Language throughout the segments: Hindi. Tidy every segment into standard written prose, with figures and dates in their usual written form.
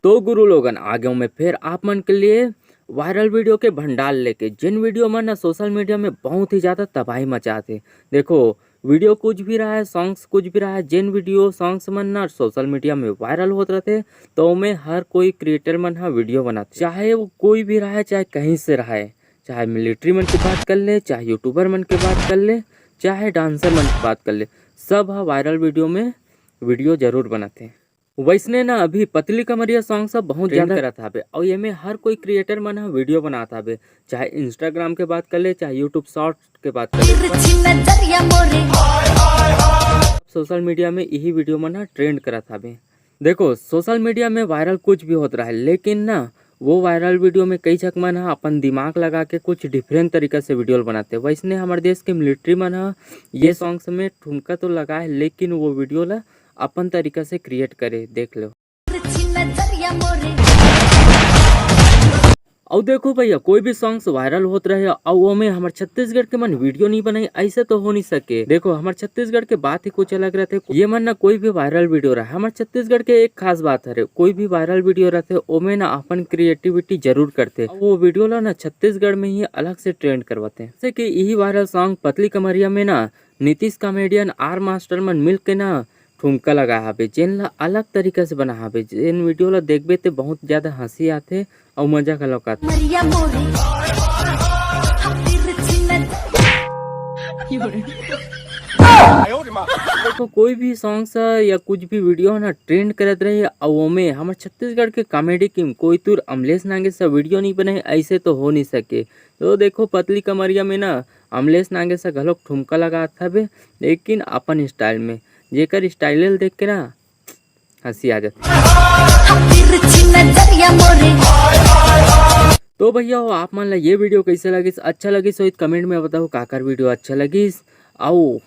तो गुरु लोगन आ गया हूं मैं फिर आप मन के लिए वायरल वीडियो के भंडार लेके, जिन वीडियो में ना सोशल मीडिया में बहुत ही ज़्यादा तबाही मचाते। देखो, वीडियो कुछ भी रहा है, सॉन्ग्स कुछ भी रहा है, जिन वीडियो सॉन्ग्स मन ना सोशल मीडिया में वायरल होते रहते, तो उनमें हर कोई क्रिएटर मन हा वीडियो बनाते, चाहे वो कोई भी रहा है, चाहे कहीं से रहा है, चाहे मिलिट्री मन की बात कर ले, चाहे यूट्यूबर मन की बात कर ले, चाहे डांसर मन की बात कर ले, सब हा वायरल वीडियो में वीडियो जरूर बनाते हैं। वैसने ना अभी पतली कमरिया सॉन्ग सब बहुत ज्यादा करा था बे, और ये में हर कोई क्रिएटर मन वीडियो बनाता बे, चाहे इंस्टाग्राम के बात कर ले, चाहे यूट्यूब शॉर्ट के बात कर ले, सोशल मीडिया में यही वीडियो मन ट्रेंड करा था बे। देखो, सोशल मीडिया में वायरल कुछ भी होता रहा है, लेकिन ना वो वायरल वीडियो में कई झक मन अपन दिमाग लगा के कुछ डिफरेंट तरीका से वीडियो बनाते हैं। वैसने हमारे देश के मिलिट्री मन ये सॉन्ग्स में ठुमका तो लगाए, लेकिन वो वीडियो ला अपन तरीका से क्रिएट करे, देख लो। और देखो भैया, कोई भी सॉन्ग्स वायरल होत रहे और वो में हमारे छत्तीसगढ़ के मन वीडियो नहीं बनाई, ऐसे तो हो नहीं सके। देखो, हमारे छत्तीसगढ़ के बात ही कुछ अलग रहते। ये मन ना कोई भी वायरल वीडियो रहा, हमारे छत्तीसगढ़ के एक खास बात है, कोई भी वायरल वीडियो रहते ओमे ना अपन क्रिएटिविटी जरूर करते, वो वीडियो ला ना छत्तीसगढ़ में ही अलग से ट्रेंड करवाते। जैसे की यही वायरल सॉन्ग पतली कमरिया में ना नीतीश कॉमेडियन आर मास्टर मन मिल के ना ठुमका लगा हाबे, जेन ला अलग तरीका से बना हाबे, जेन वीडियो ला देखबे ते बहुत ज्यादा हंसी आते और मजा घलोक आथे। तो कोई भी सॉन्ग्स या कुछ भी वीडियो ना ट्रेंड करत रहे और वो में हमारे छत्तीसगढ़ के कॉमेडी किंग कोई तुर अमलेश नागे से वीडियो नहीं बने, ऐसे तो हो नहीं सके। तो देखो, पतली कमरिया में ना अमलेश नागे से घलोक ठुमका लगा था बे, लेकिन अपन स्टाइल में, जेकर स्टाइल देख के ना हंसी आ जाती। तो भैया हो, आप मान ला ये वीडियो कैसे लगी, अच्छा लगी तो कमेंट में बताओ काकर वीडियो अच्छा लगी, आओ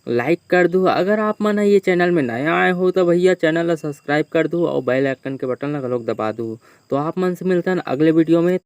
लाइक कर दो। अगर आप माना ये चैनल में नया आए हो तो भैया चैनल ला सब्सक्राइब कर दो और बेल आइकन के बटन ला घलोक दबा दो। तो आप मन से मिलता है अगले वीडियो में।